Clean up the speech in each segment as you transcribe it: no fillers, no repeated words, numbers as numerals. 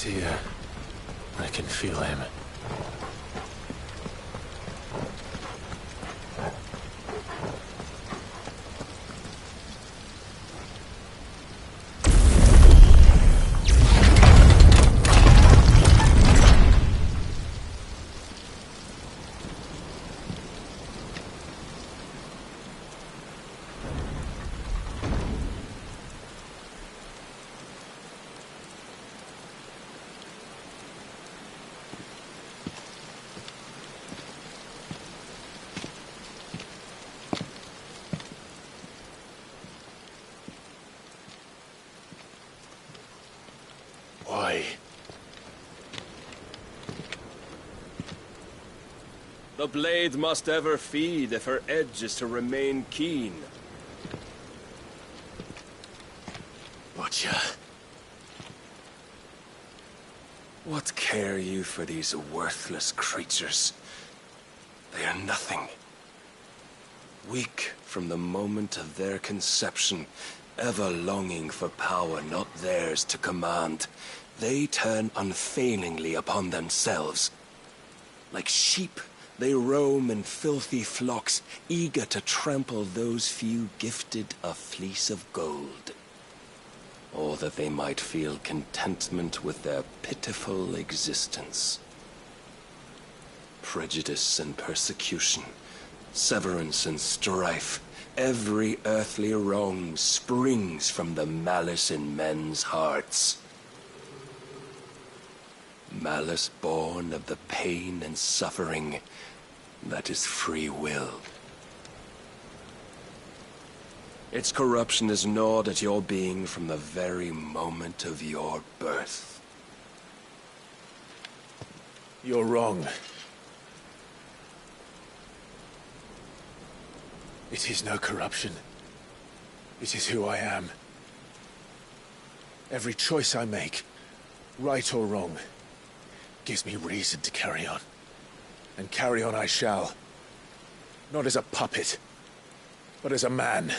He's here. I can feel him. Why? The blade must ever feed if her edge is to remain keen. Butcher. What care you for these worthless creatures? They are nothing. Weak from the moment of their conception, ever longing for power not theirs to command, they turn unfailingly upon themselves. Like sheep, they roam in filthy flocks, eager to trample those few gifted a fleece of gold. Or that they might feel contentment with their pitiful existence. Prejudice and persecution, severance and strife, every earthly wrong springs from the malice in men's hearts. Malice born of the pain and suffering that is free will. Its corruption is gnawed at your being from the very moment of your birth. You're wrong. It is no corruption. It is who I am. Every choice I make, right or wrong, gives me reason to carry on. And carry on I shall. Not as a puppet, but as a man.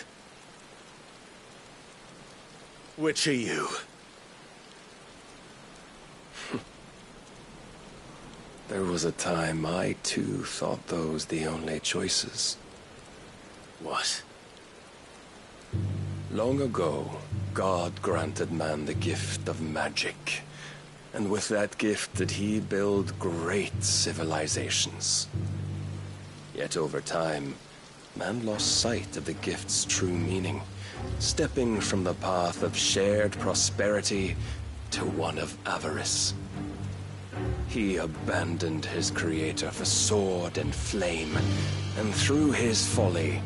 Which are you? There was a time I too thought those the only choices. What? Long ago, God granted man the gift of magic. And with that gift did he build great civilizations. Yet over time, man lost sight of the gift's true meaning, stepping from the path of shared prosperity to one of avarice. He abandoned his creator for sword and flame, and through his folly,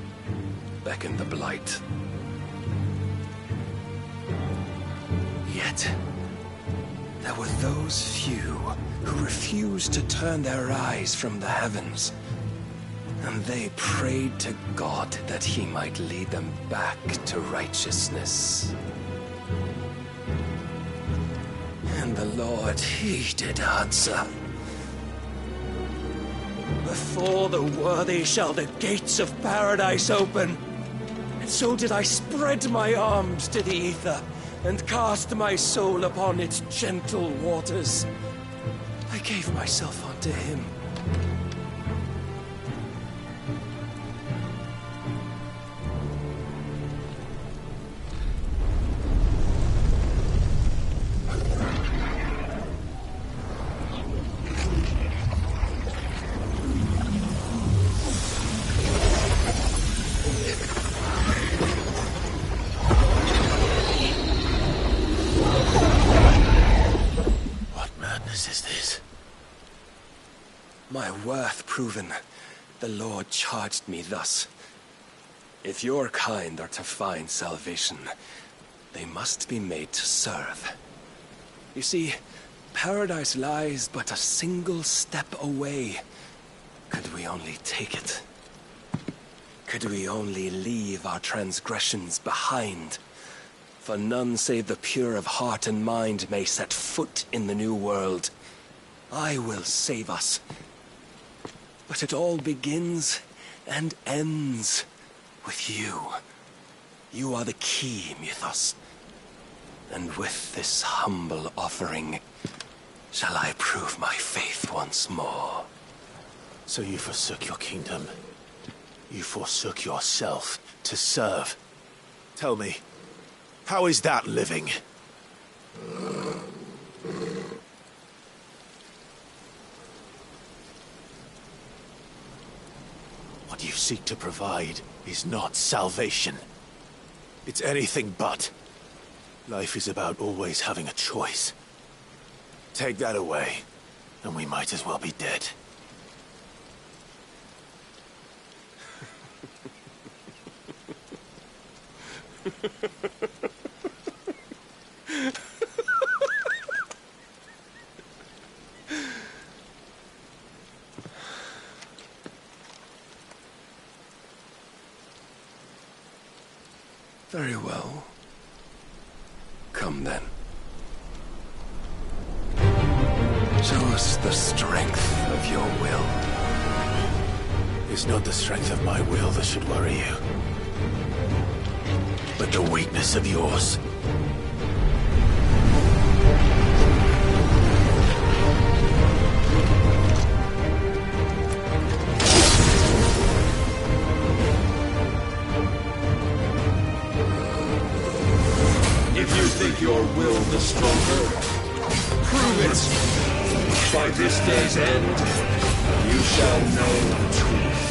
beckoned the blight. Yet, there were those few who refused to turn their eyes from the heavens, and they prayed to God that he might lead them back to righteousness. And the Lord, he did answer. Before the worthy shall the gates of paradise open. And so did I spread my arms to the ether, and cast my soul upon its gentle waters. I gave myself unto him. My worth proven, the Lord charged me thus. If your kind are to find salvation, they must be made to serve. You see, paradise lies but a single step away. Could we only take it? Could we only leave our transgressions behind? For none save the pure of heart and mind may set foot in the new world. I will save us. But it all begins and ends with you. You are the key, Mythos. And with this humble offering, shall I prove my faith once more. So you forsook your kingdom. You forsook yourself to serve. Tell me, how is that living? What you seek to provide is not salvation. It's anything but. Life is about always having a choice. Take that away, and we might as well be dead. Very well. Come then. Show us the strength of your will. It's not the strength of my will that should worry you, but the weakness of yours. If you think your will the stronger, prove it! By this day's end, you shall know the truth.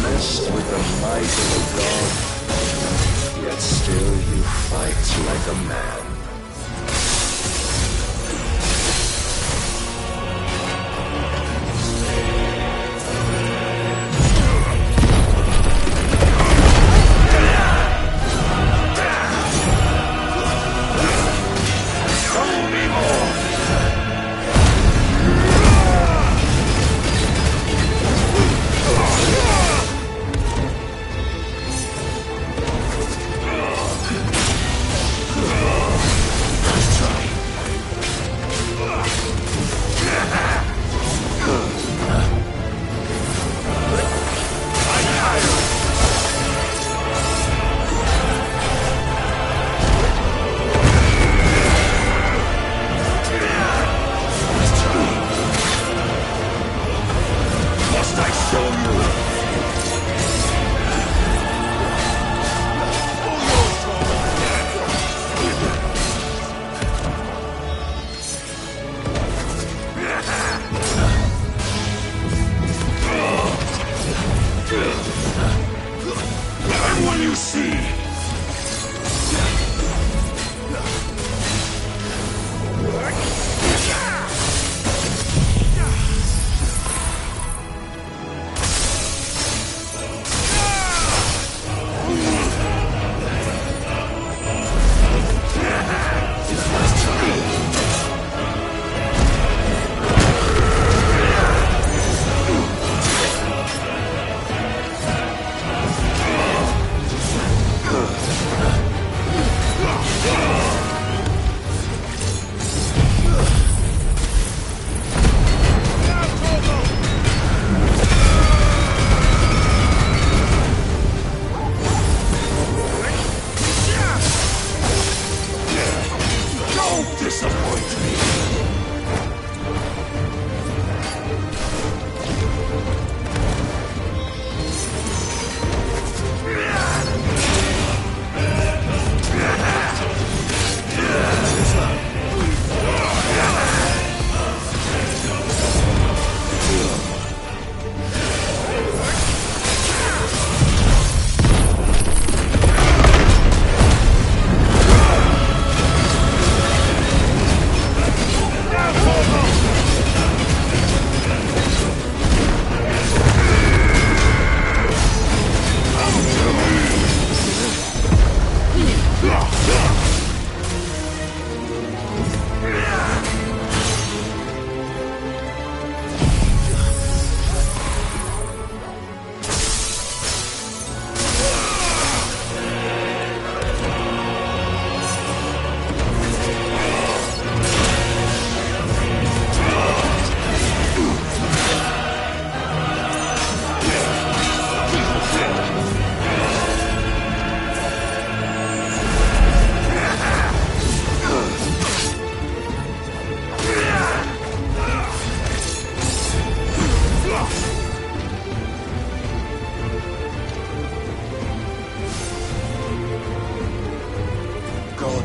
Blessed with the might of a god, yet still you fight like a man. Show me more!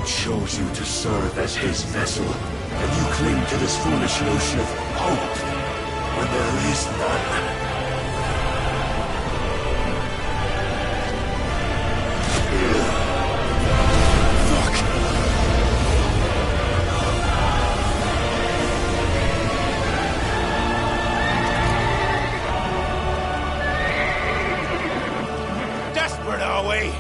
God chose you to serve as his vessel, and you cling to this foolish notion of hope when there is none. Desperate, are we?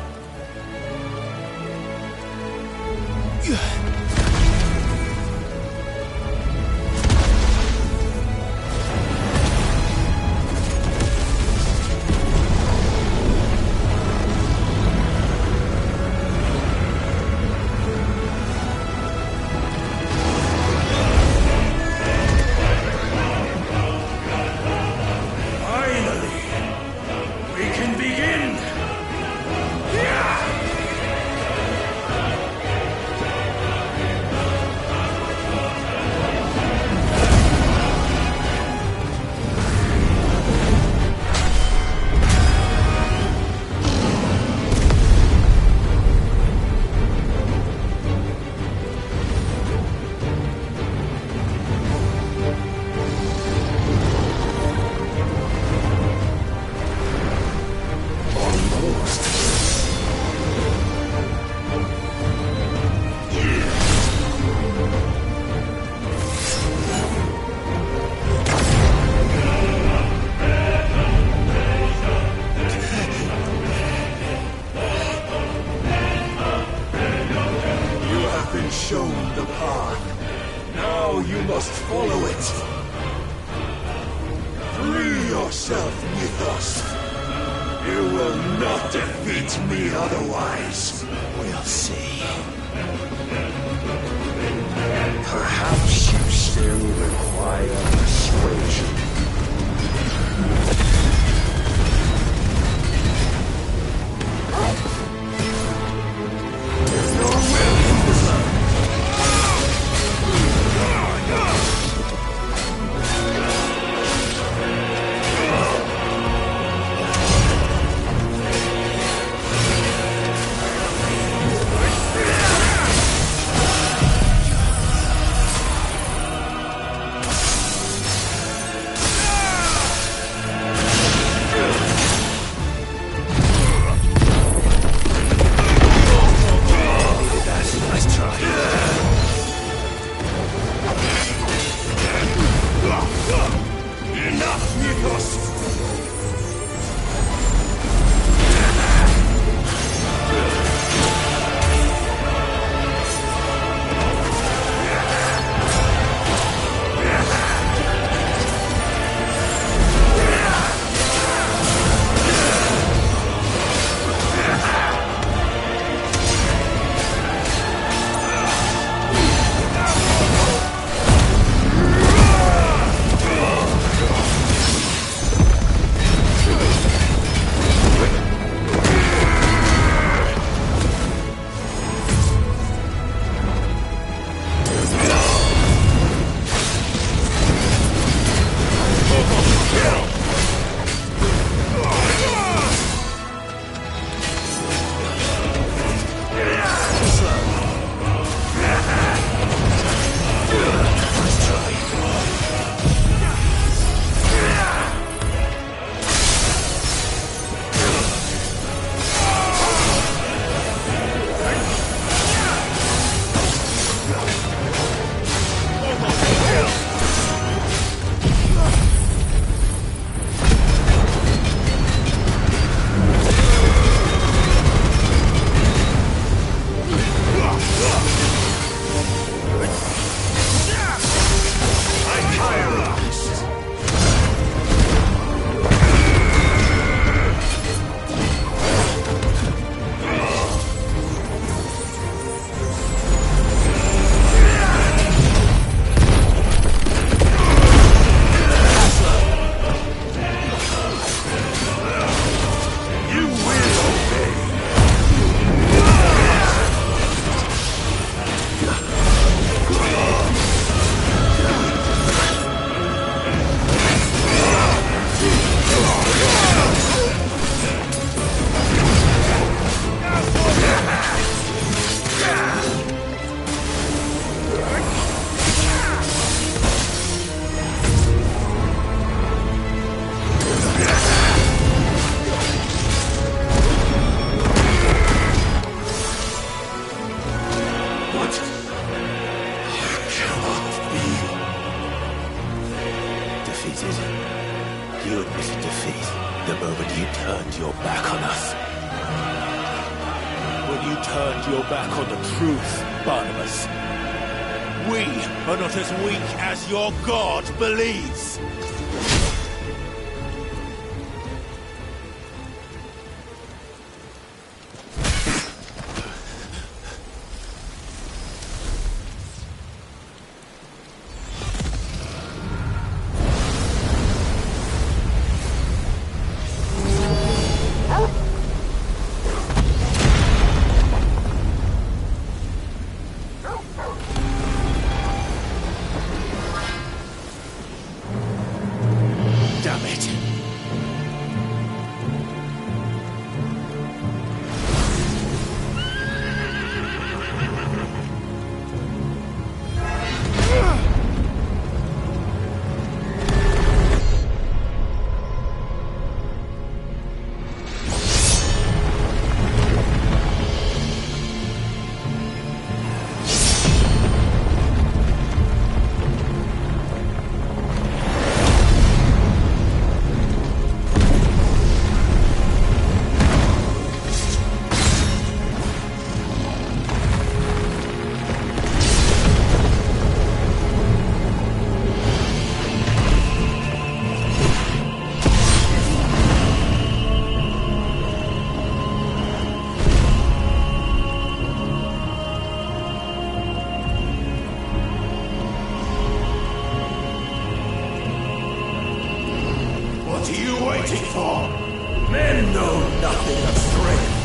Finally, we can begin! Been shown the path. Now you must follow it. Free yourself, Mythos. You will not defeat me otherwise. We'll see. Perhaps you still require persuasion. If your will is deserved. the moment you turned your back on us. When you turned your back on the truth, Barnabas. We are not as weak as your God believes. Damn it! What are you waiting for? Men know nothing of strength.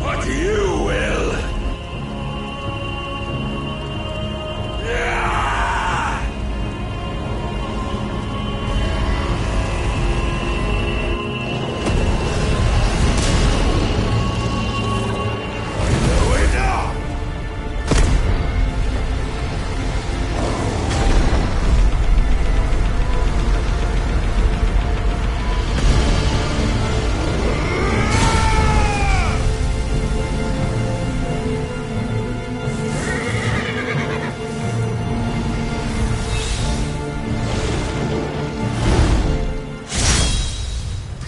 But you will.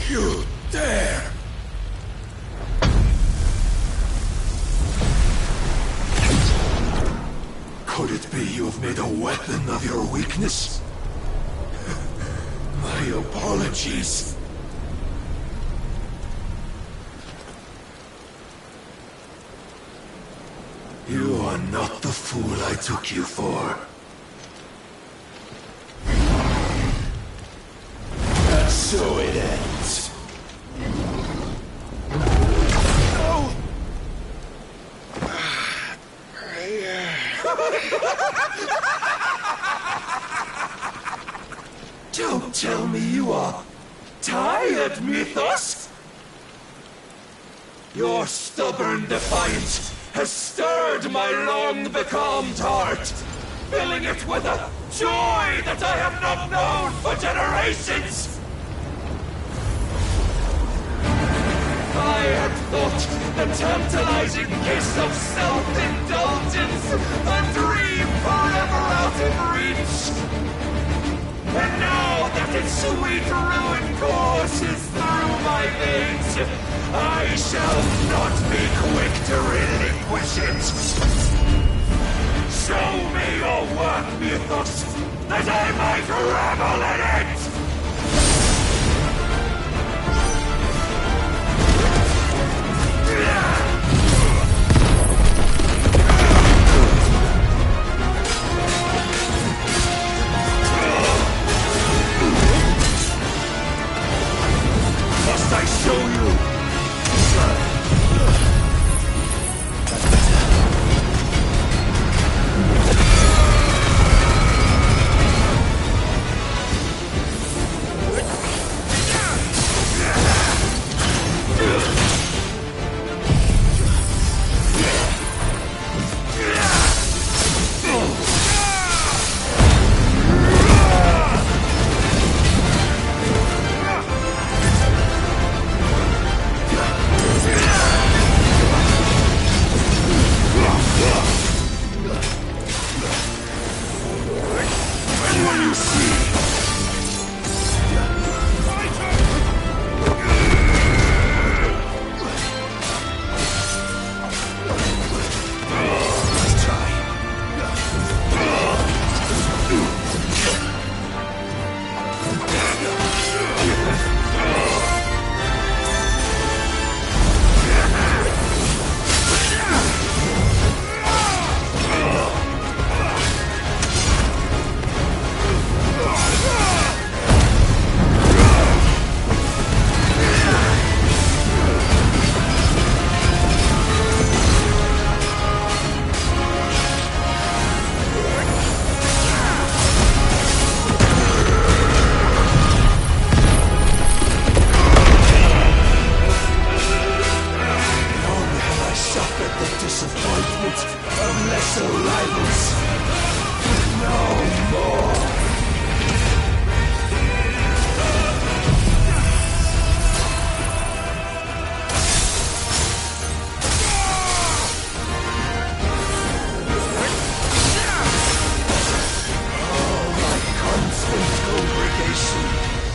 You dare! Could it be you have made a weapon of your weakness? My apologies. You are not the fool I took you for. And so it ends. No! Don't tell me you are tired, Mythos! Your stubborn defiance has stirred my long-becalmed heart, filling it with a joy that I have not known for generations! I had thought the tantalizing kiss of self-indulgence a dream forever out of reach. And now that its sweet ruin courses through my veins, I shall not be quick to relinquish it. Show me your work, Mythos, that I might revel in it! Must I show you? you see.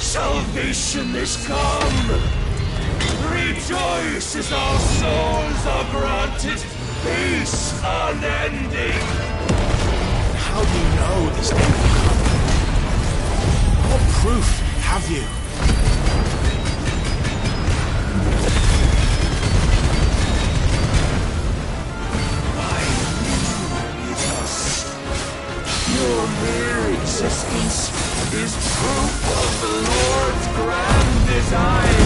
Salvation is come! Rejoice as our souls are granted peace unending! How do you know this day will come? What proof have you? Your mere existence is proof of the Lord's grand design.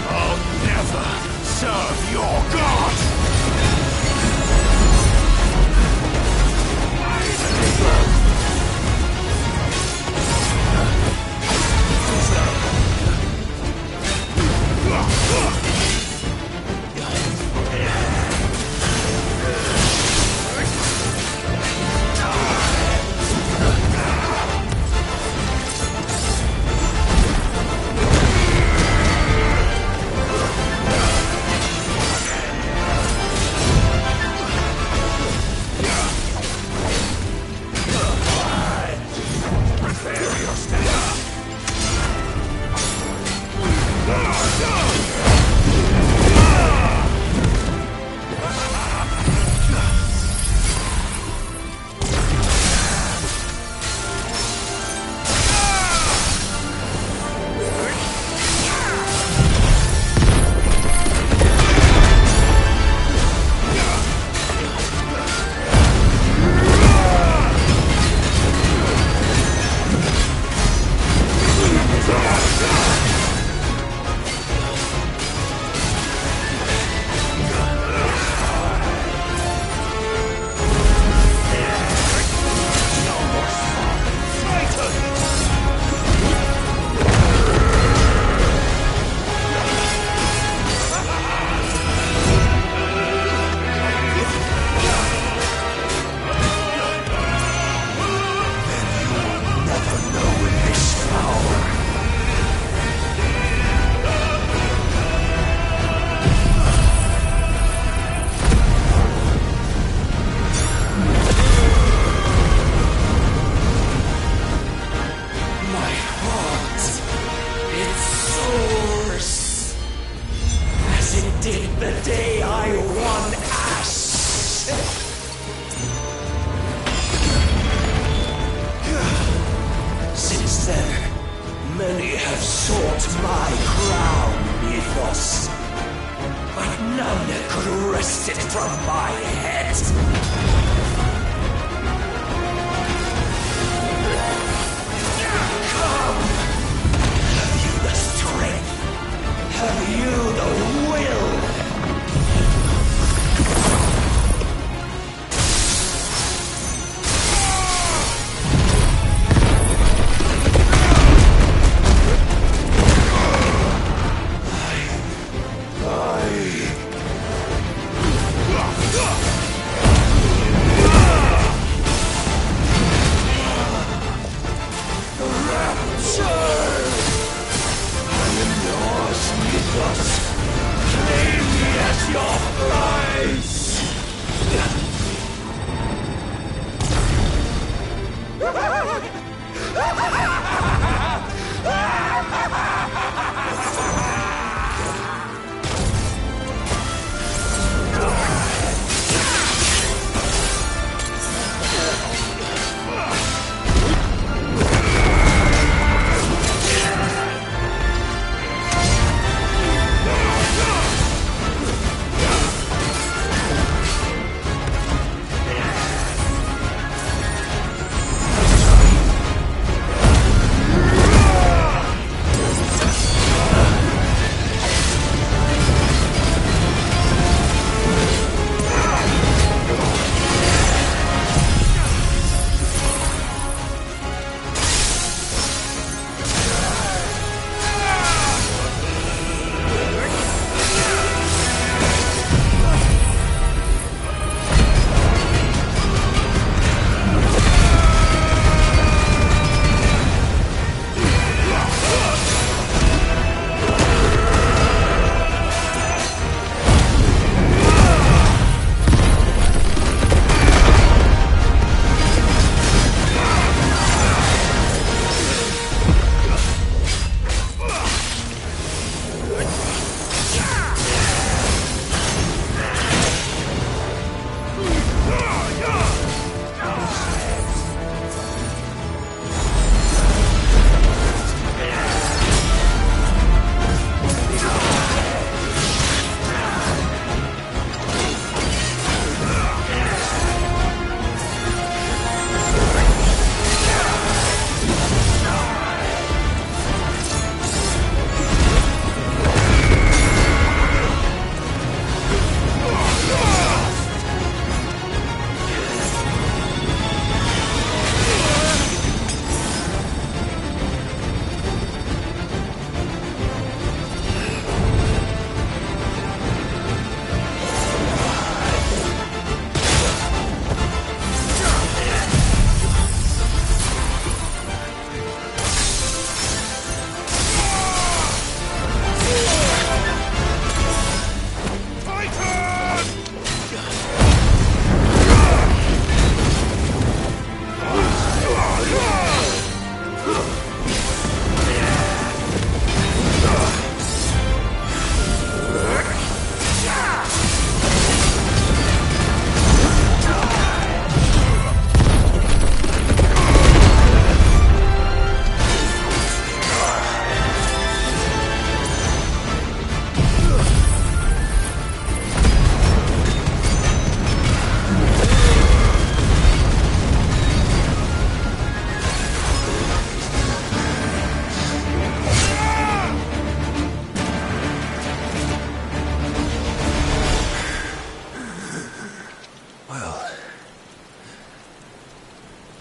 I'll never serve your God! Many have sought my crown ethos, but none could wrest it from my head. Come! Have you the strength? Have you the will?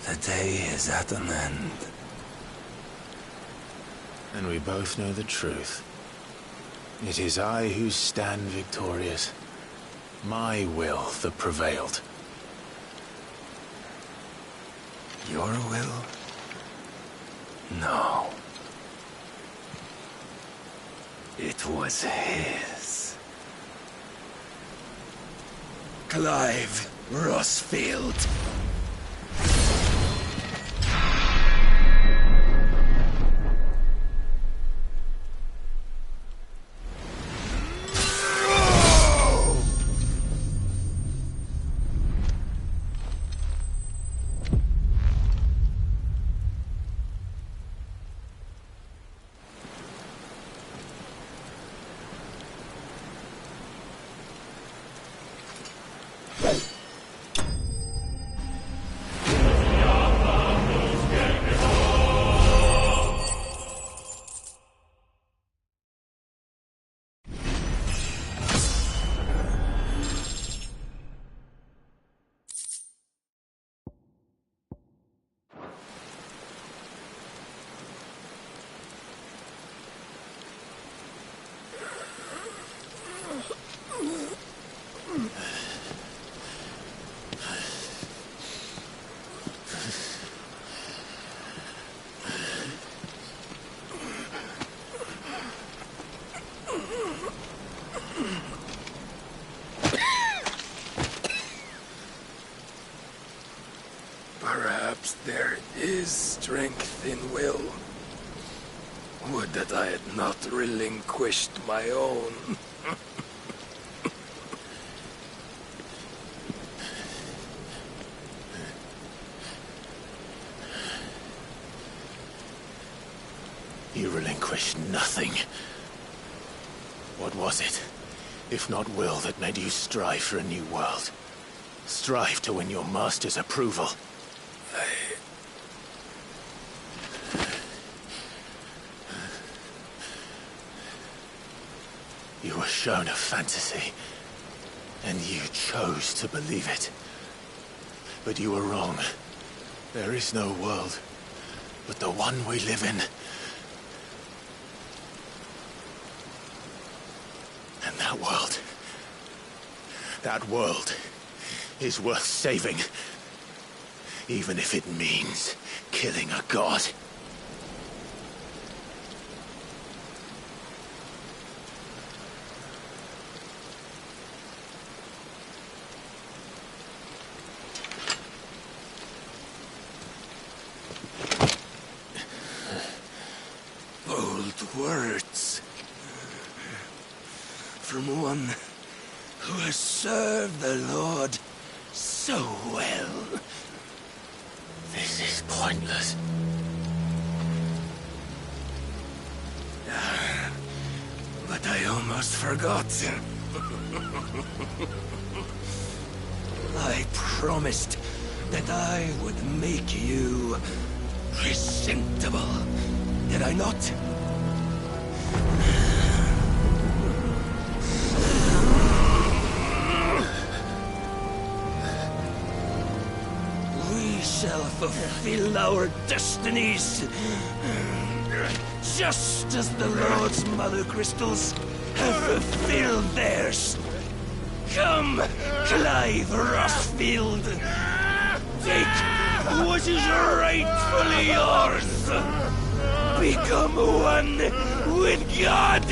The day is at an end. And we both know the truth. It is I who stand victorious. My will that prevailed. Your will? No. It was his. Clive Rossfield. Perhaps there is strength in will. Would that I had not relinquished my own. You relinquished nothing. What was it, if not will, that made you strive for a new world? Strive to win your master's approval? You were shown a fantasy, and you chose to believe it. But you were wrong. There is no world, but the one we live in. And that world is worth saving, even if it means killing a god. Bold words from one who has served the Lord so well. This is pointless. But I almost forgot. I promised that I would make you presentable. Did I not? We shall fulfill our destinies, just as the Lord's Mother Crystals have fulfilled theirs. Come, Clive Rossfield. Take what is rightfully yours. Become one with God.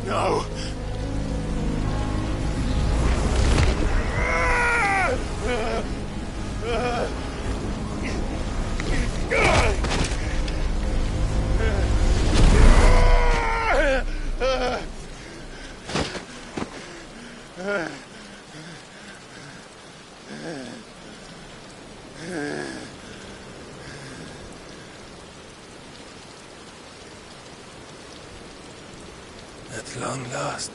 No! At long last,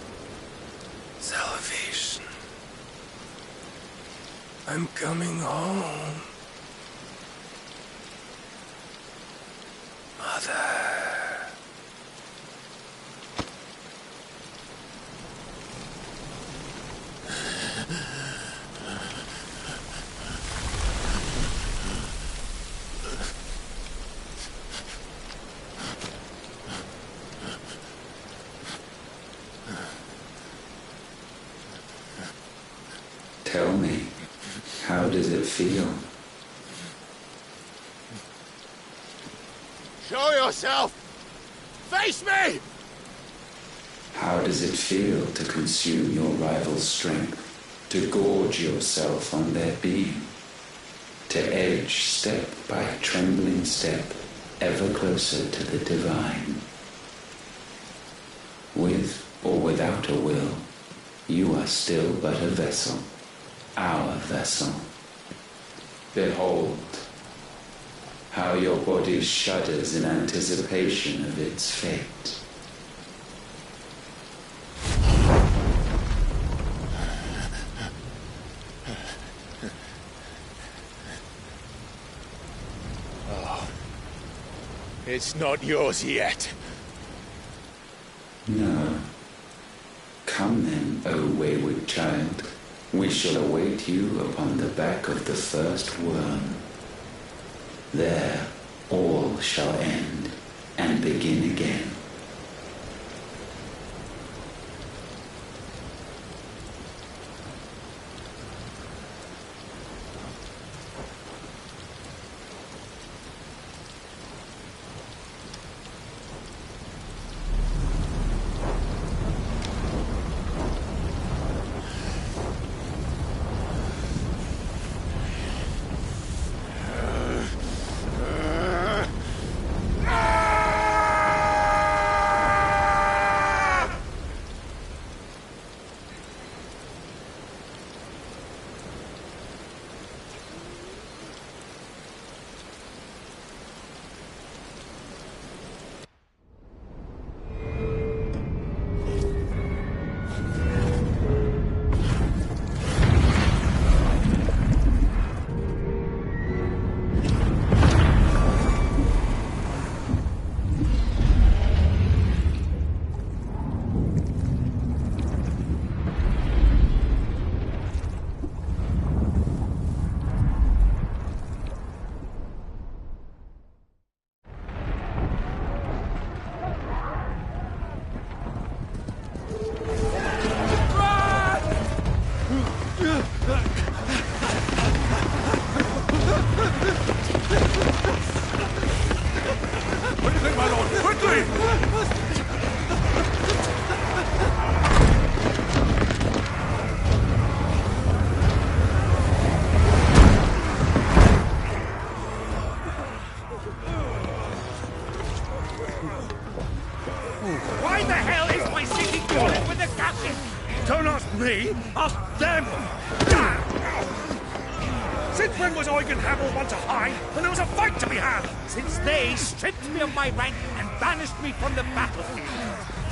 salvation. I'm coming home. Mother. does it feel? Show yourself! Face me! How does it feel to consume your rival's strength? To gorge yourself on their beam? To edge step by trembling step ever closer to the divine? With or without a will, you are still but a vessel, our vessel. Behold, how your body shudders in anticipation of its fate. It's not yours yet. No. Come then, O wayward child. We shall await you upon the back of the first worm. There all shall end and begin again. Why the hell is my city calling with the captain? Don't ask me, ask them! Since when was Eugen Hamel one to hide when there was a fight to be had? Since they stripped me of my rank and banished me from the battlefield.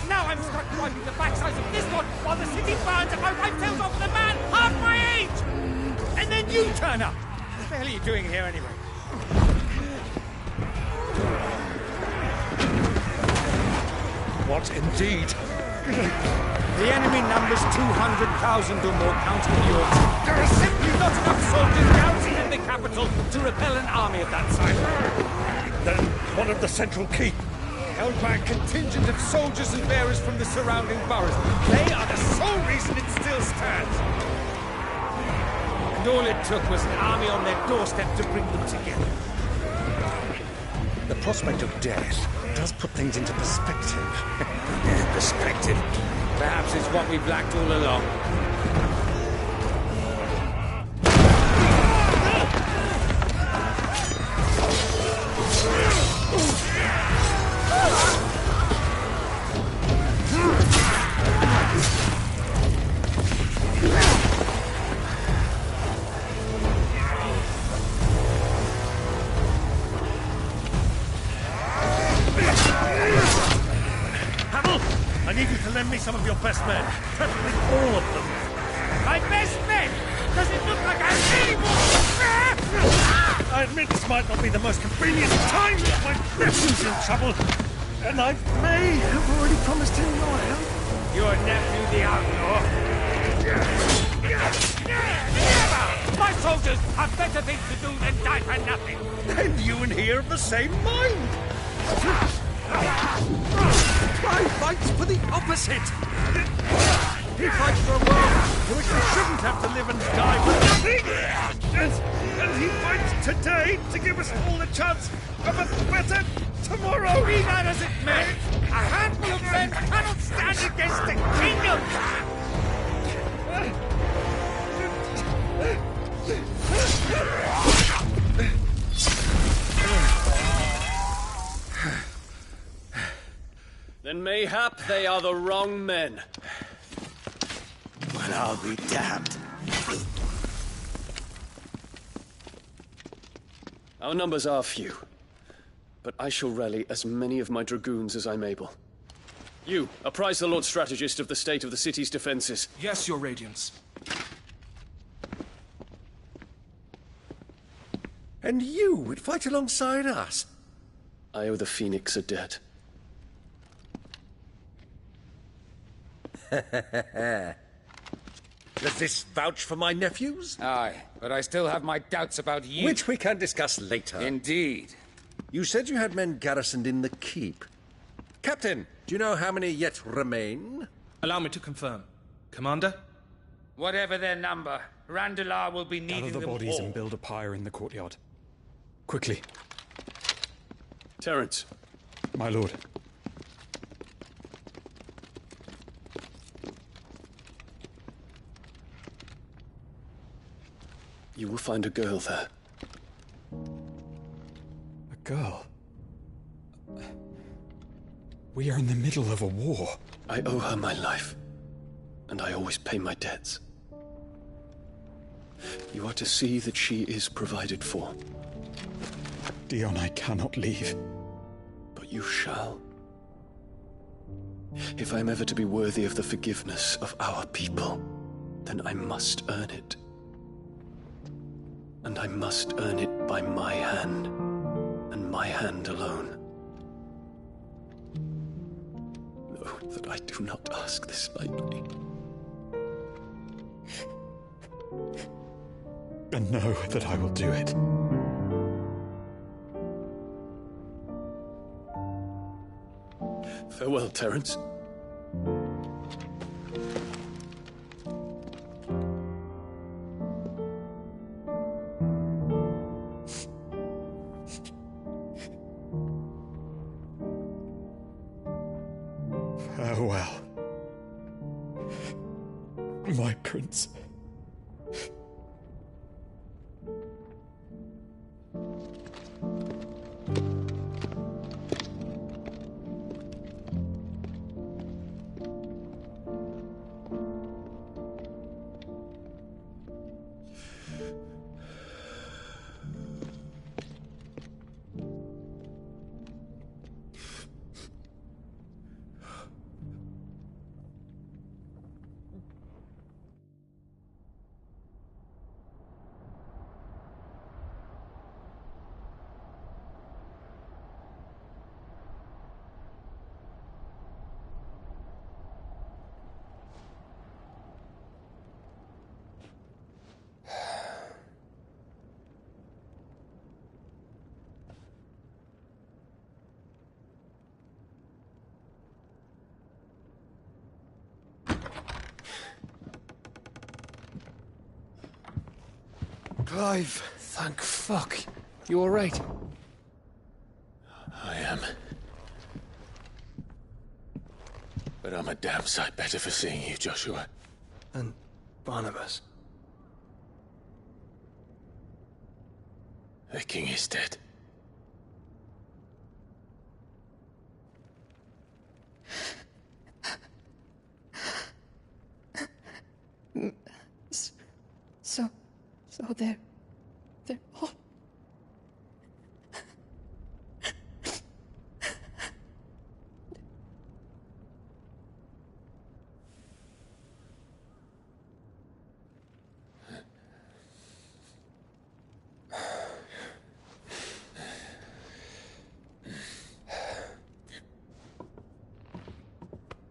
Now I'm stuck wiping the backsides of this one while the city burns and my wife tells off the man half my age! And then you turn up! What the hell are you doing here anyway? What indeed? The enemy numbers 200,000 or more counting yours. There are simply not enough soldiers garrisoned in the capital to repel an army of that size. Then what of the central keep? Held by a contingent of soldiers and bearers from the surrounding boroughs. They are the sole reason it still stands. And all it took was an army on their doorstep to bring them together. The prospect of death does put things into perspective. Perspective. Perhaps it's what we've lacked all along. I need you to lend me some of your best men. Preferably all of them. My best men! Does it look like I'm really I admit this might not be the most convenient time, but my nephew's in trouble. And I may have already promised him your help. Your nephew, the outlaw? Never! My soldiers have better things to do than die for nothing. And you and he are of the same mind. I fight for the opposite. He fights for a world in which we shouldn't have to live and die for nothing! And he fights today to give us all the chance of a better tomorrow! Be that as it may, a handful of men cannot stand against a kingdom! Then mayhap they are the wrong men. Well, I'll be damned. Our numbers are few, but I shall rally as many of my dragoons as I'm able. You, apprise the Lord Strategist of the state of the city's defenses. Yes, Your Radiance. And you would fight alongside us? I owe the Phoenix a debt. Does this vouch for my nephews? Aye, but I still have my doubts about you. Which we can discuss later. Indeed. You said you had men garrisoned in the keep. Captain, do you know how many yet remain? Allow me to confirm. Commander? Whatever their number, Randalar will be needing Gather the them bodies all. and build a pyre in the courtyard. Quickly, Terence, my lord. you will find a girl there. A girl. We are in the middle of a war. I owe her my life, and I always pay my debts. You are to see that she is provided for. Dion, I cannot leave. But you shall. If I am ever to be worthy of the forgiveness of our people, then I must earn it. And I must earn it by my hand, and my hand alone. Know that I do not ask this lightly. And know that I will do it. Farewell, Terence. Farewell, my prince. Clive! Thank fuck. You all right? I am. But I'm a damn sight better for seeing you, Joshua. And Barnabas. The king is dead. So they're all...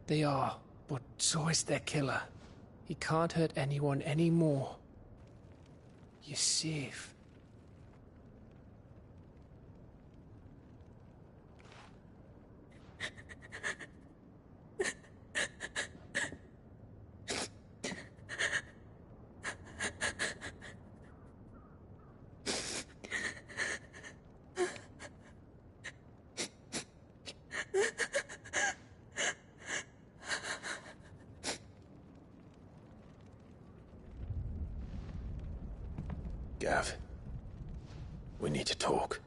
They are, but so is their killer. He can't hurt anyone anymore. You're safe. have. We need to talk.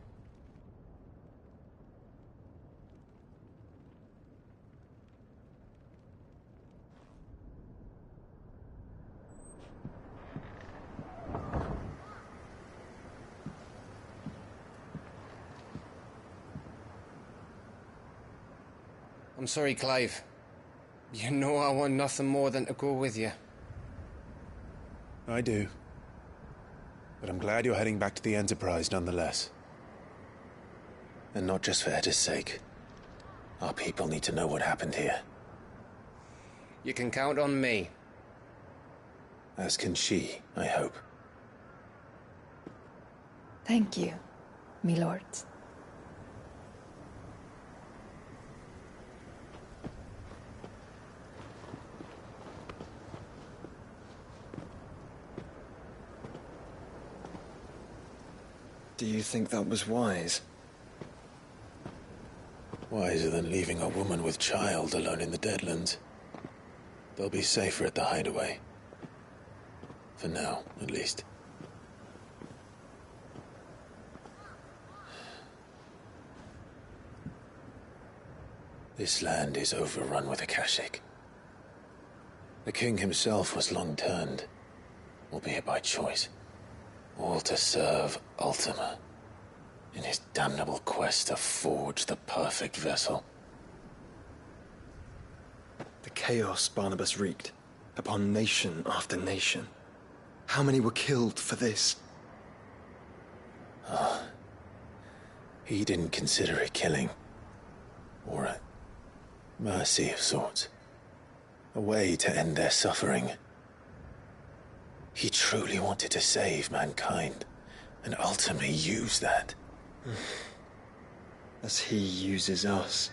I'm sorry, Clive. You know I want nothing more than to go with you. I do. But I'm glad you're heading back to the Enterprise nonetheless. And not just for Etta's sake. Our people need to know what happened here. You can count on me. As can she, I hope. Thank you, my lords. Do you think that was wise? Wiser than leaving a woman with child alone in the Deadlands. They'll be safer at the hideaway. For now, at least. This land is overrun with Akashic. The king himself was long turned, albeit by choice, all to serve Ultima, in his damnable quest to forge the perfect vessel. The chaos Barnabas wreaked upon nation after nation. How many were killed for this? He didn't consider it killing, or a mercy of sorts. A way to end their suffering. He truly wanted to save mankind, and ultimately use that. As he uses us.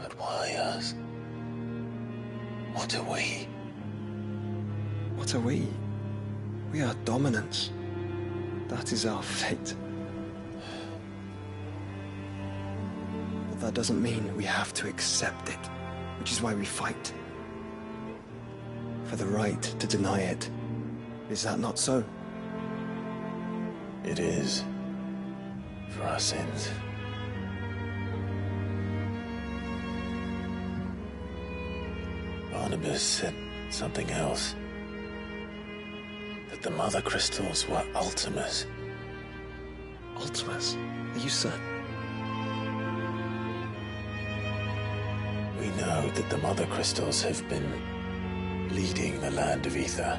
But why us? What are we? What are we? We are dominance. That is our fate. But that doesn't mean we have to accept it, which is why we fight. For the right to deny it. Is that not so? It is. For our sins. Barnabas said something else. That the Mother Crystals were Ultimas. Ultimas? Are you certain? We know that the Mother Crystals have been leading the land of Ether.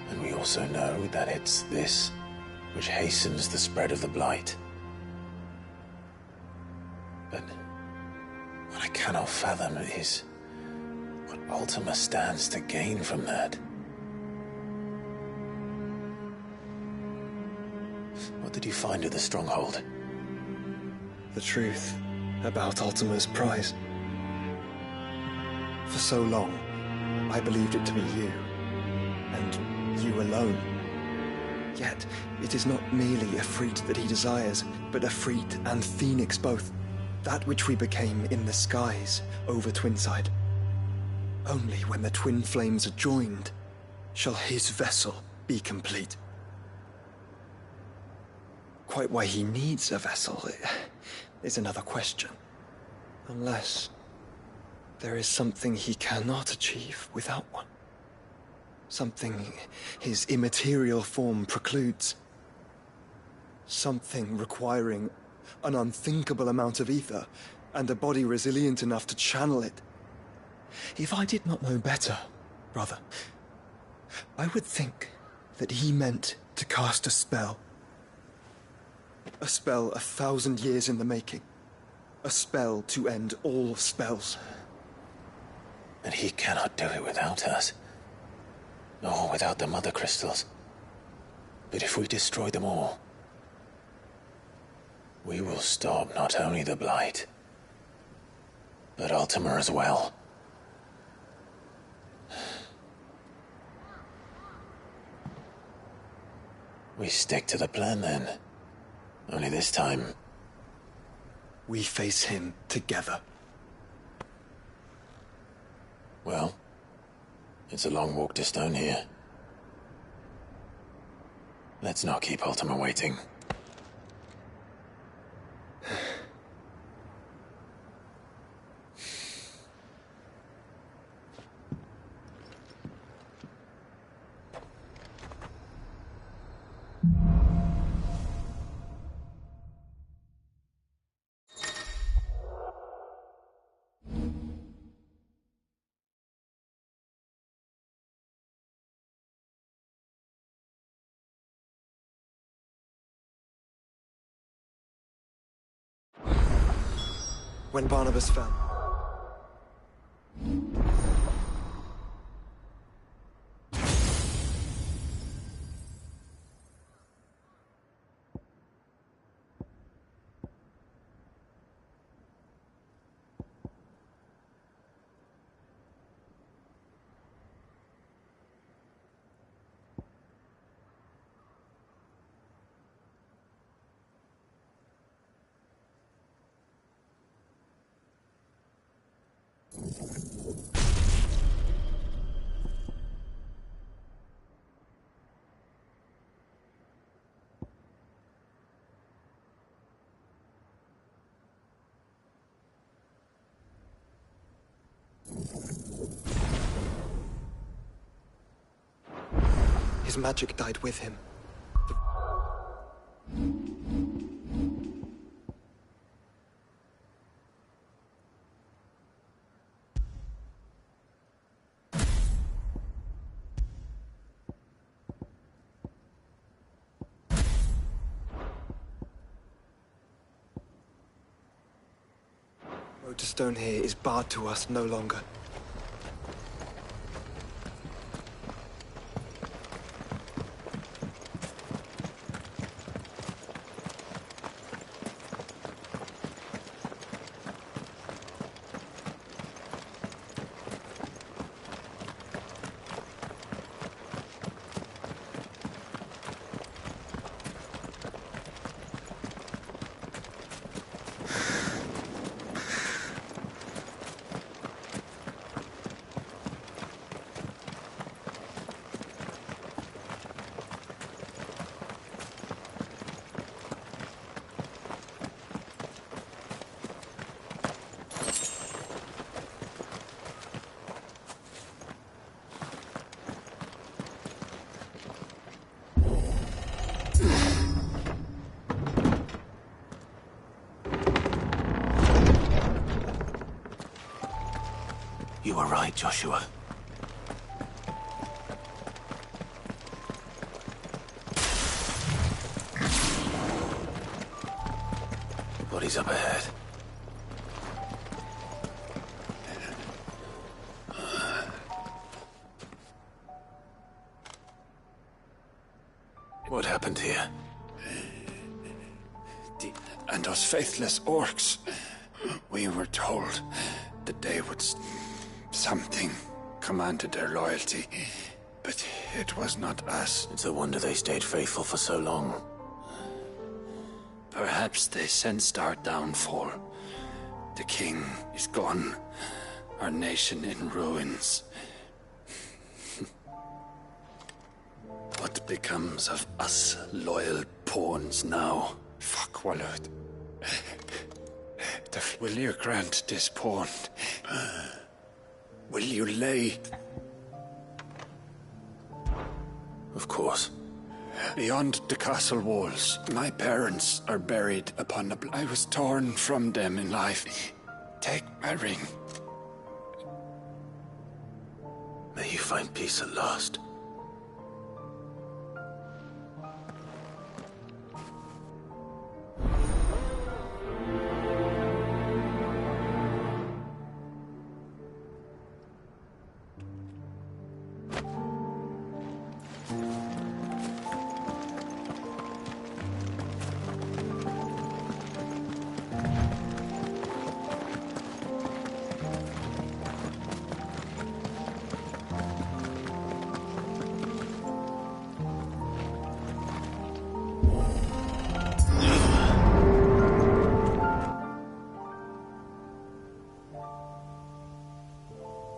And we also know that it's this which hastens the spread of the Blight. But what I cannot fathom is what Ultima stands to gain from that. What did you find at the Stronghold? The truth about Ultima's prize. For so long, I believed it to be you, and you alone. Yet, it is not merely a freed that he desires, but a freed and phoenix both. That which we became in the skies over Twinside. Only when the twin flames are joined shall his vessel be complete. Quite why he needs a vessel is another question. Unless there is something he cannot achieve without one. Something his immaterial form precludes. Something requiring an unthinkable amount of ether and a body resilient enough to channel it. If I did not know better, brother, I would think that he meant to cast a spell. A spell 1,000 years in the making. A spell to end all spells. And he cannot do it without us. Nor without the Mother Crystals. But if we destroy them all, we will stop not only the Blight, but Ultima as well. We stick to the plan then. Only this time, we face him together. well, It's a long walk to Stone here. Let's not keep Ultima waiting. When Barnabas fell. His magic died with him. Road to Stone here is barred to us no longer. You were right, Joshua. Bodies up ahead. What happened here? And those faithless orcs. We were told that they would... Something commanded their loyalty, but it was not us. It's a wonder they stayed faithful for so long. Perhaps they sensed our downfall. The king is gone, our nation in ruins. What becomes of us loyal pawns now? Fuck, Wallard. Will you grant this pawn? Will you lay? Of course. Beyond the castle walls, my parents are buried upon the... I was torn from them in life. Take my ring. May you find peace at last.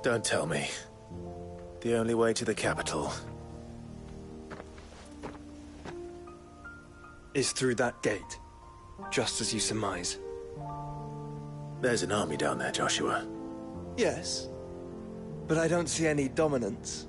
Don't tell me. The only way to the capital is through that gate, just as you surmise. There's an army down there, Joshua. Yes, but I don't see any dominance.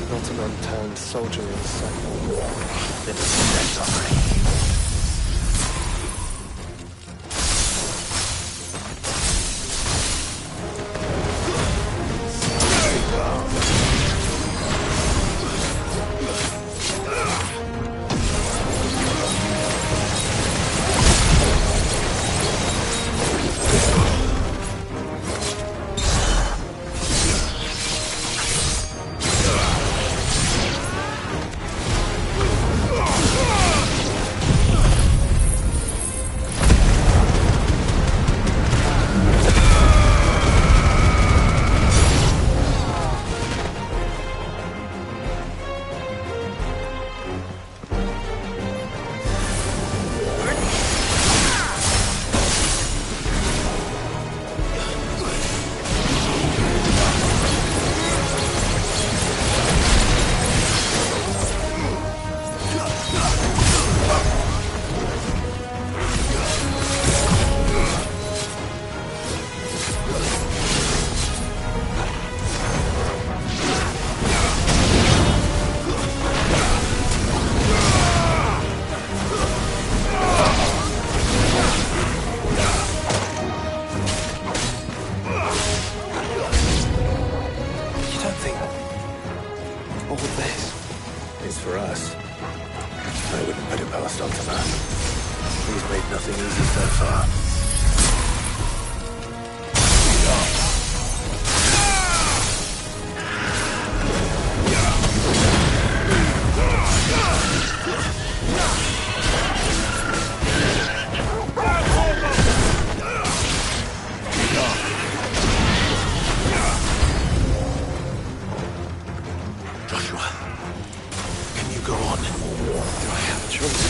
Not an unturned soldier in sight. Then it's offering. It's for us. I wouldn't put it past Optima. He's made nothing easy so far. Do I have a choice?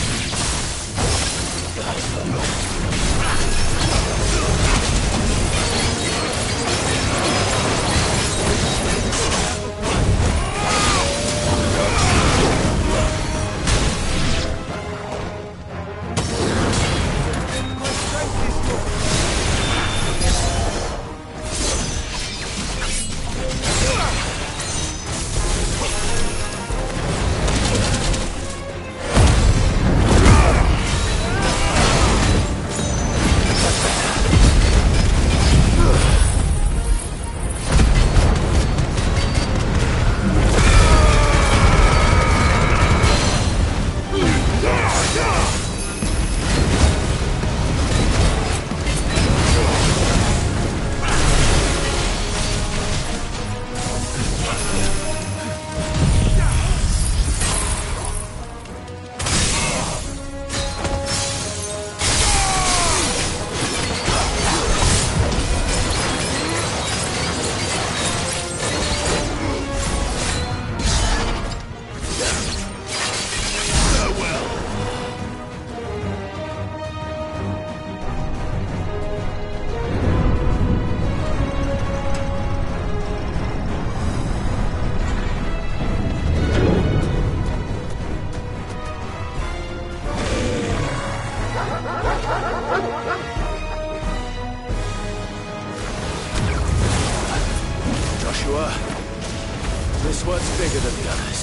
This one's bigger than the others.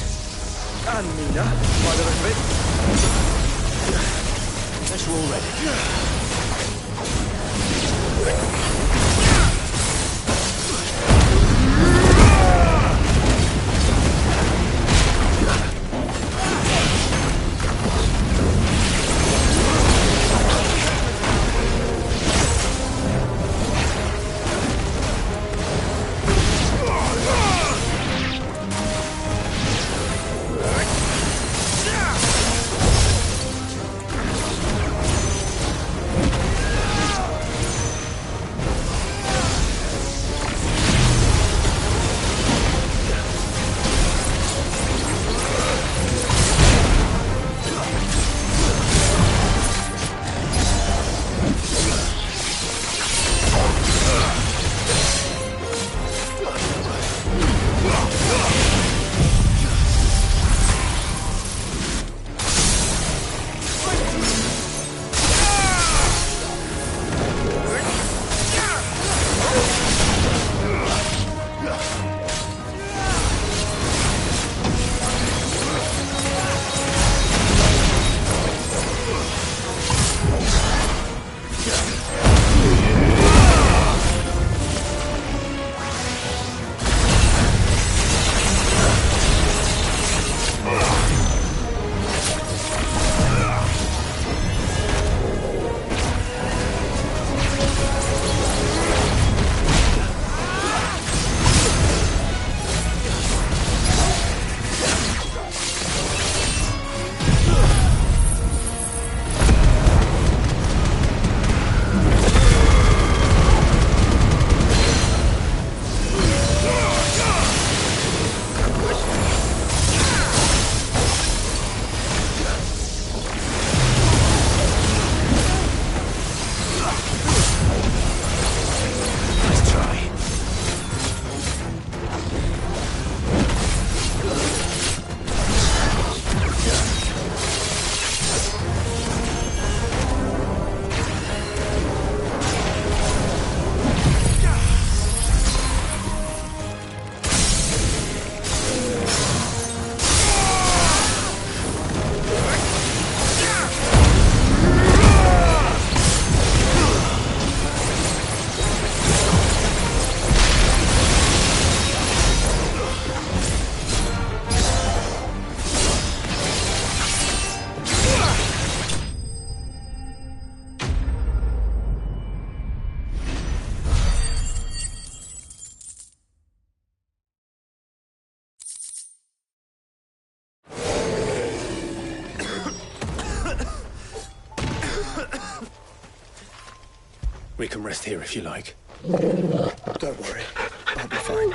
And Mina, by the look of it. Guess we're all ready. We can rest here if you like. Don't worry, I'll be fine.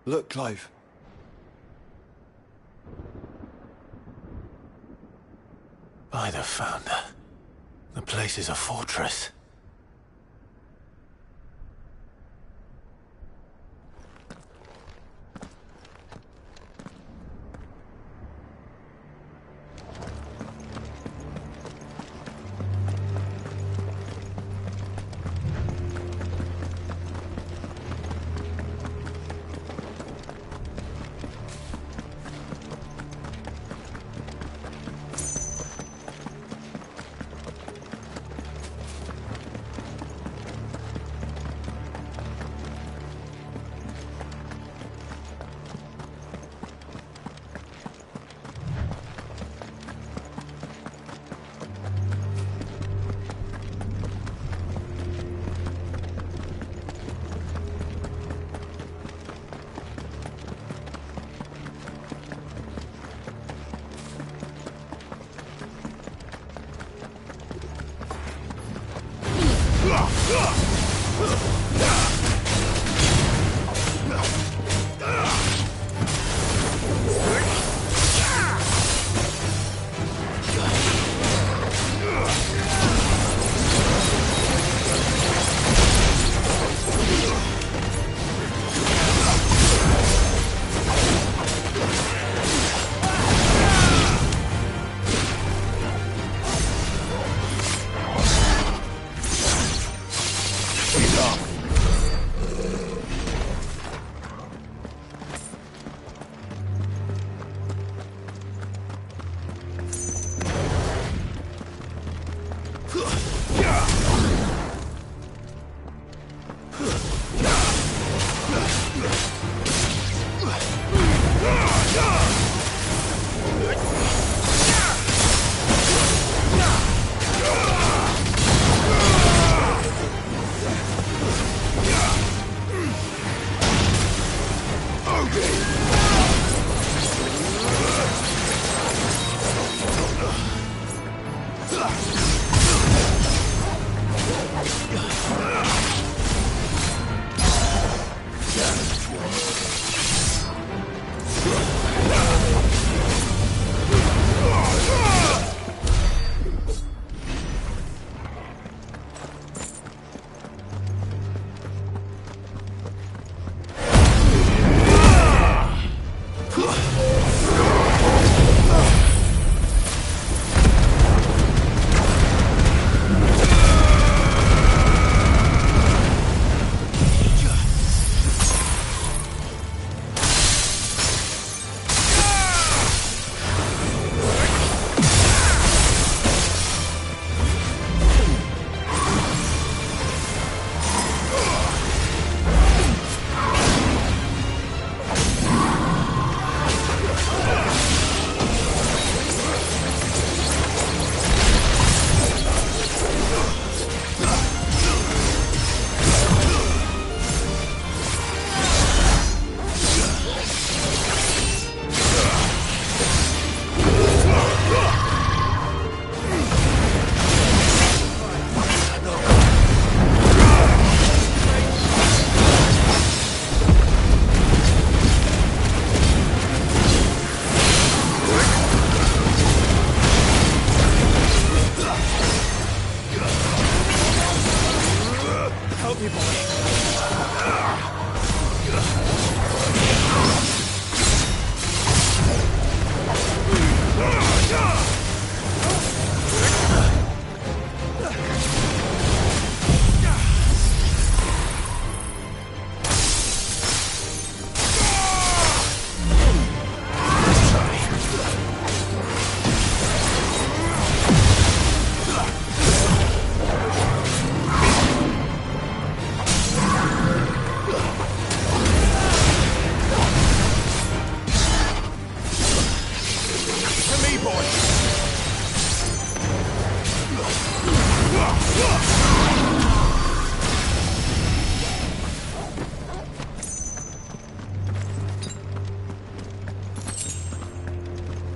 Look, Clive. By the Founder. The place is a fortress.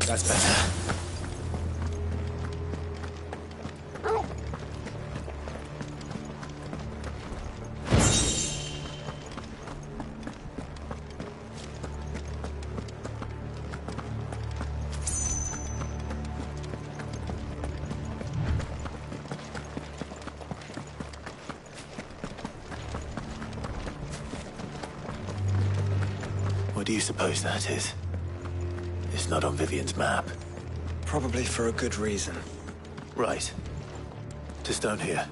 That's better. What do you suppose that is? It's not on Vivian's map. Probably for a good reason. Right. To stone here.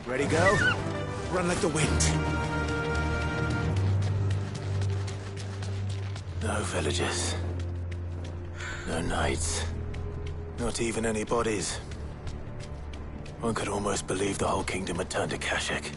Ready, go? Run like the wind. No villagers. No knights. Not even any bodies. One could almost believe the whole kingdom had turned to Kashyyyk.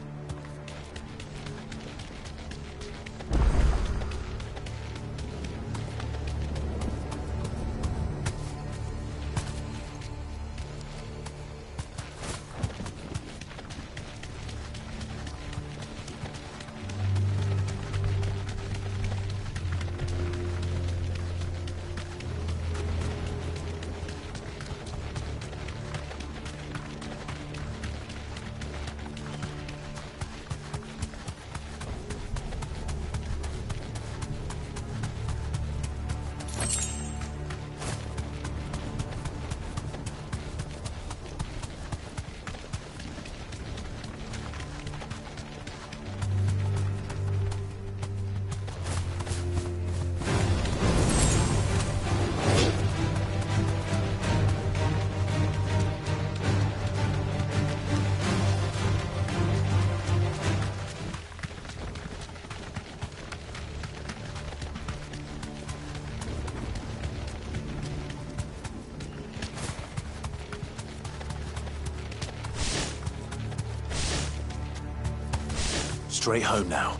Straight home now.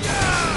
Yeah!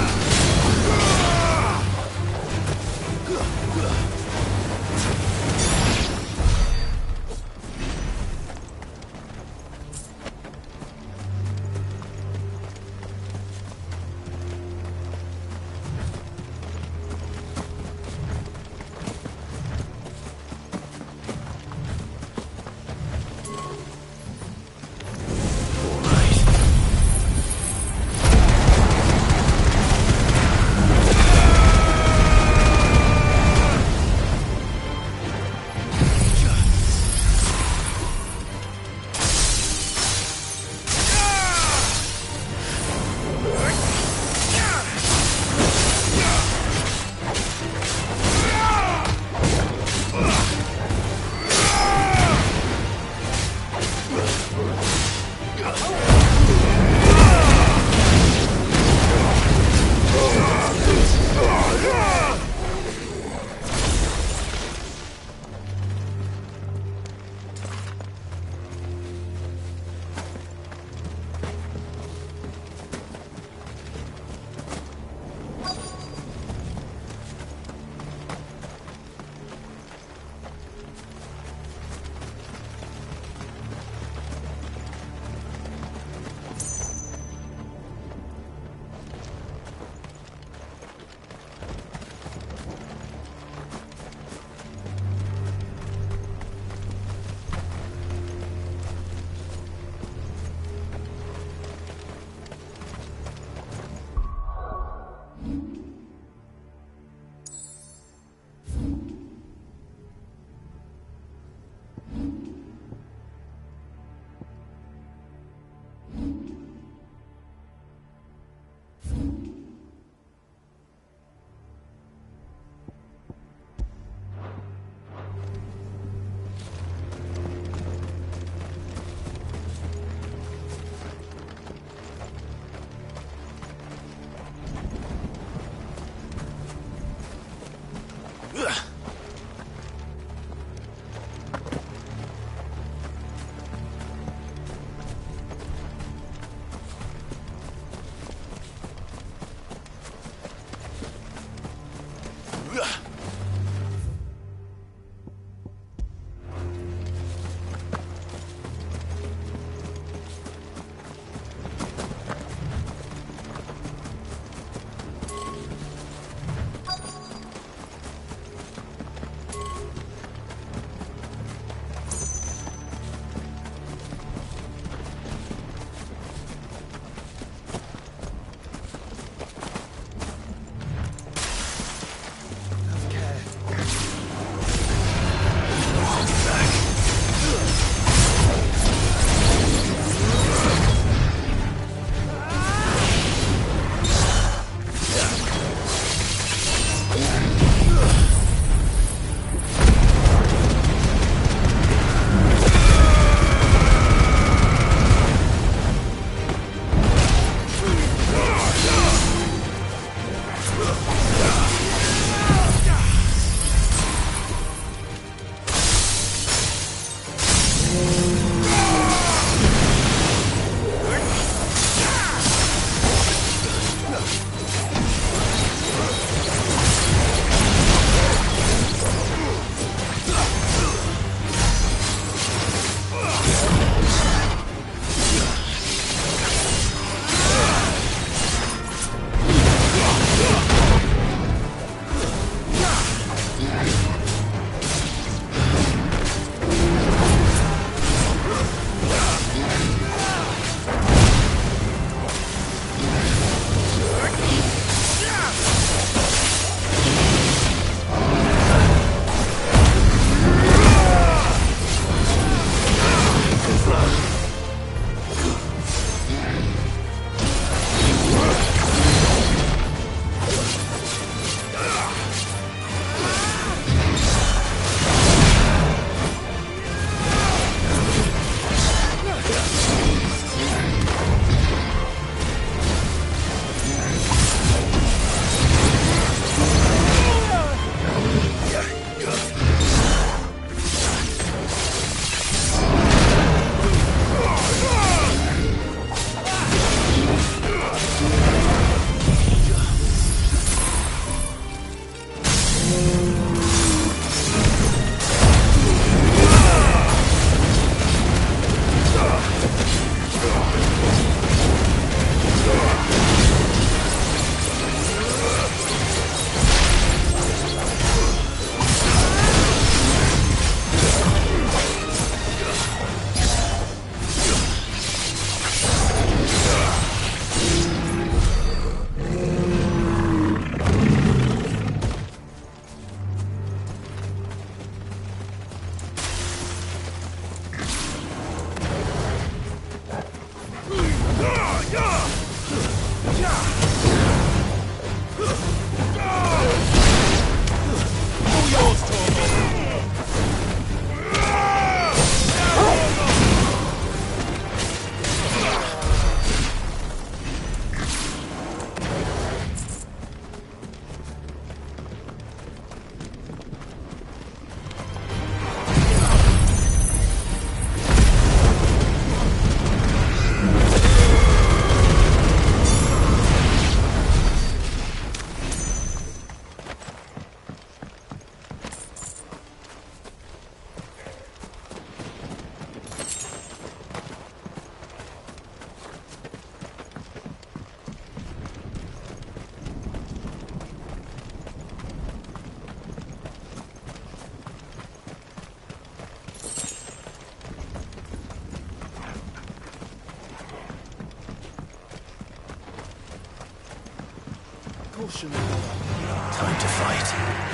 Caution. Time to fight.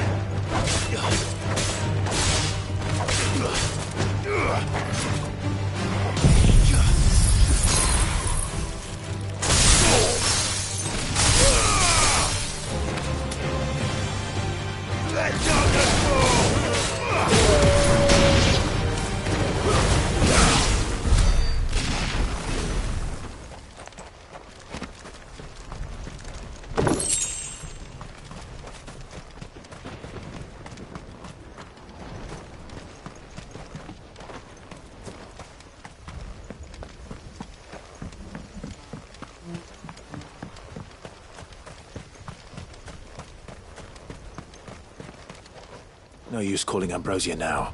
No use calling Ambrosia now.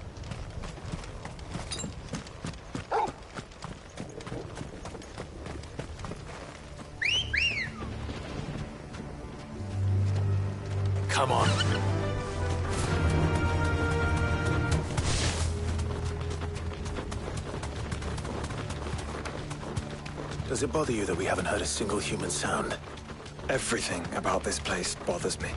Come on. Does it bother you that we haven't heard a single human sound? Everything about this place bothers me.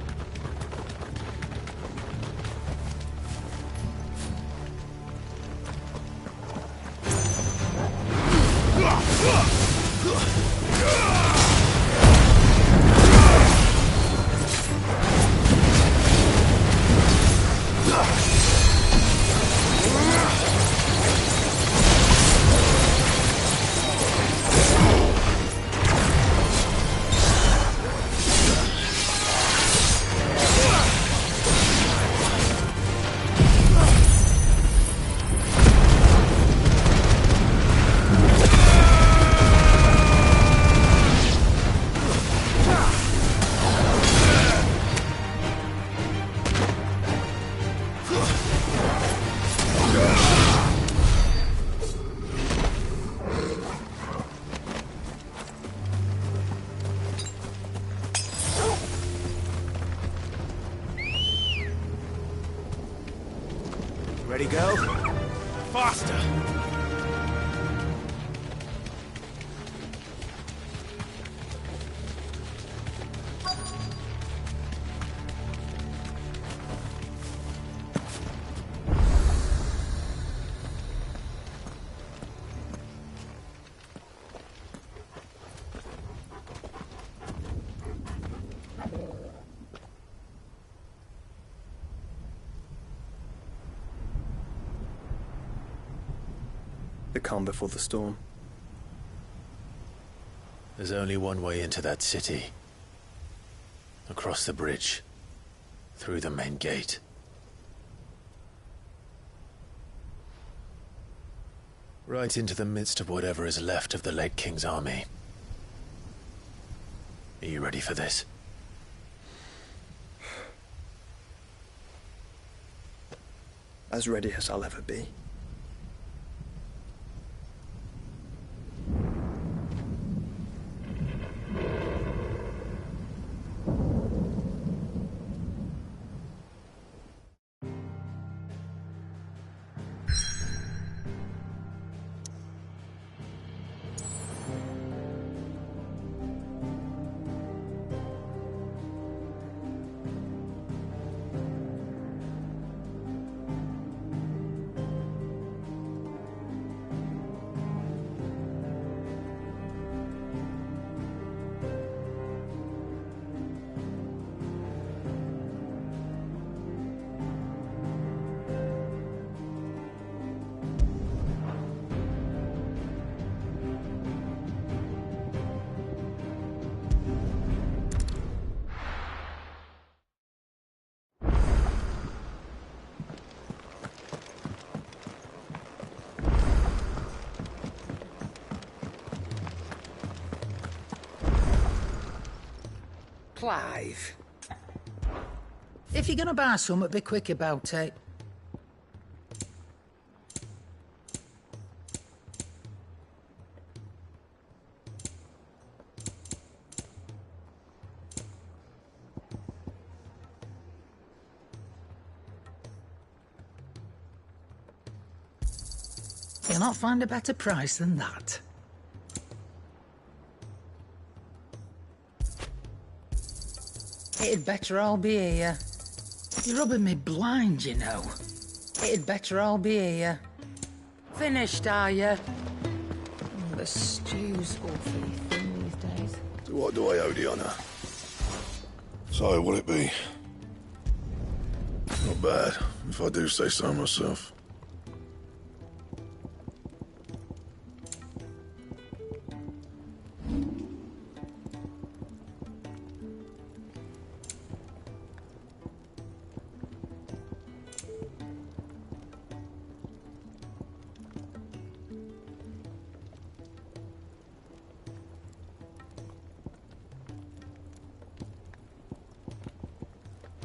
Ready, go? Faster! The calm before the storm. There's only one way into that city. Across the bridge. Through the main gate. Right into the midst of whatever is left of the late King's army. Are you ready for this? As ready as I'll ever be. Clive. If you're gonna buy something, be quick about it. You'll not find a better price than that. It'd better all be here. You're rubbing me blind, you know. It'd better all be here. Finished, are you? The stew's awfully thin these days. To what do I owe the honour? So, will it be? Not bad, if I do say so myself.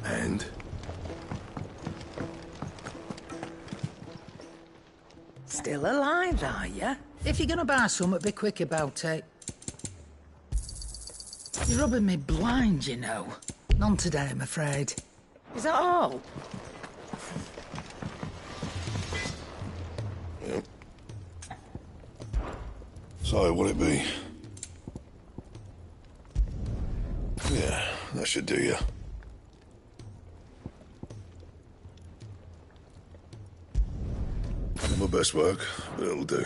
And? Still alive, are you? If you're gonna buy something, be quick about it. You're rubbing me blind, you know. None today, I'm afraid. Is that all? So, will it be? Yeah, that should do you. Not my best work, but it'll do.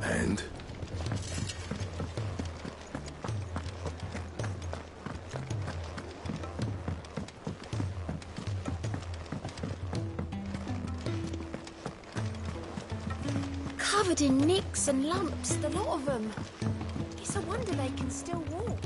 And? Covered in nicks and lumps, the lot of them. It's a wonder they can still walk.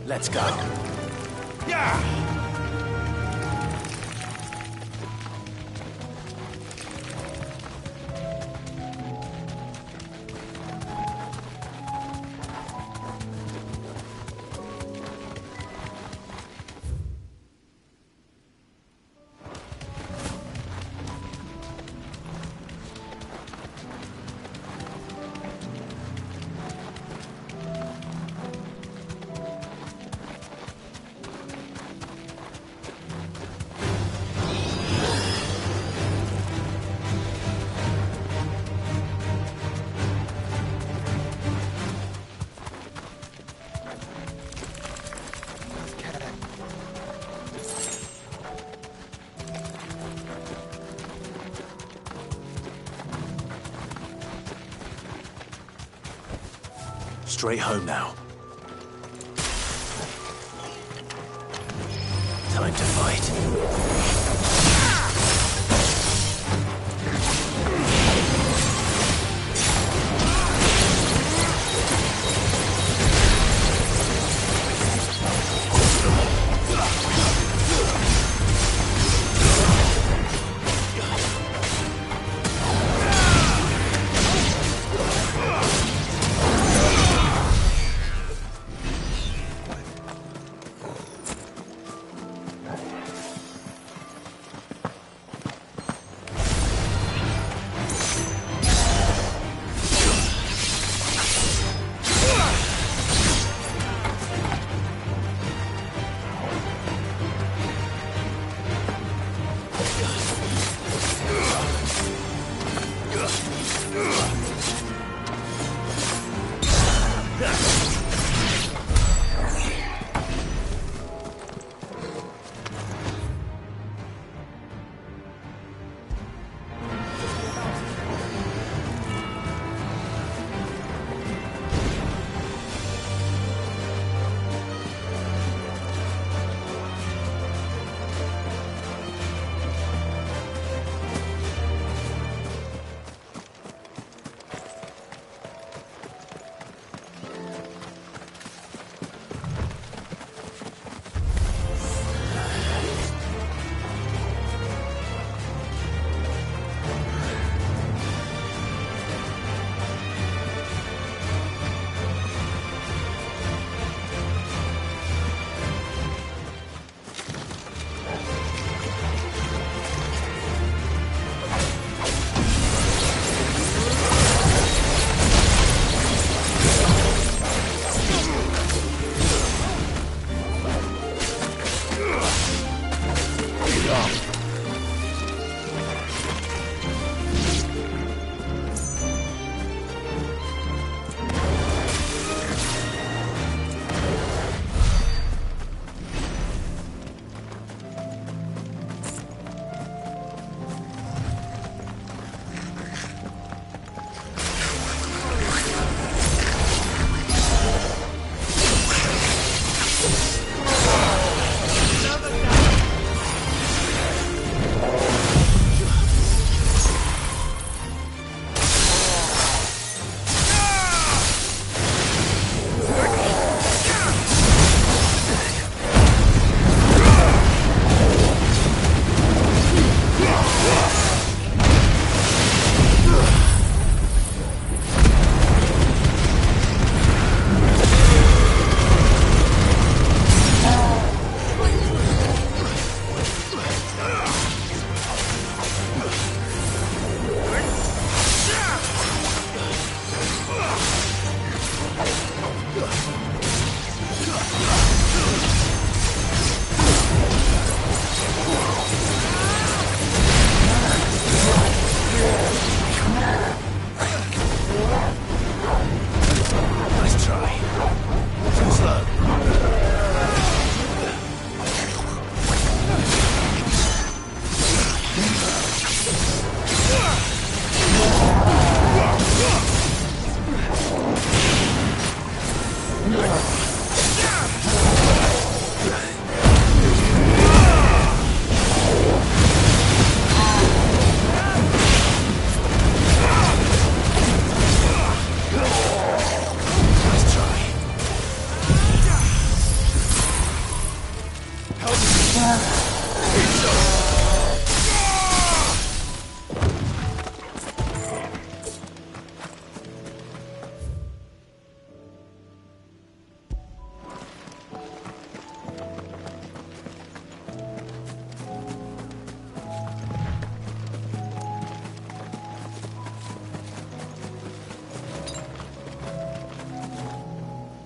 Let's go. Yeah! Straight home now. Time to fight.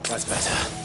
That's better.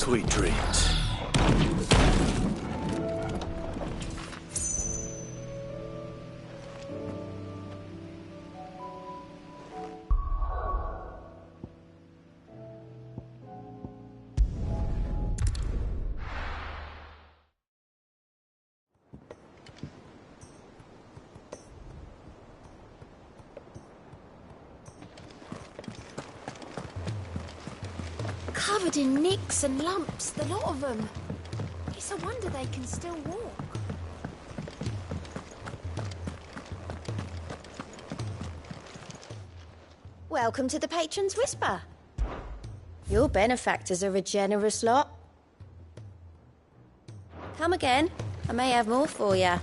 Sweet dreams. Covered in nicks and lumps, the lot of them. It's a wonder they can still walk. Welcome to the Patron's Whisper. Your benefactors are a generous lot. Come again, I may have more for you.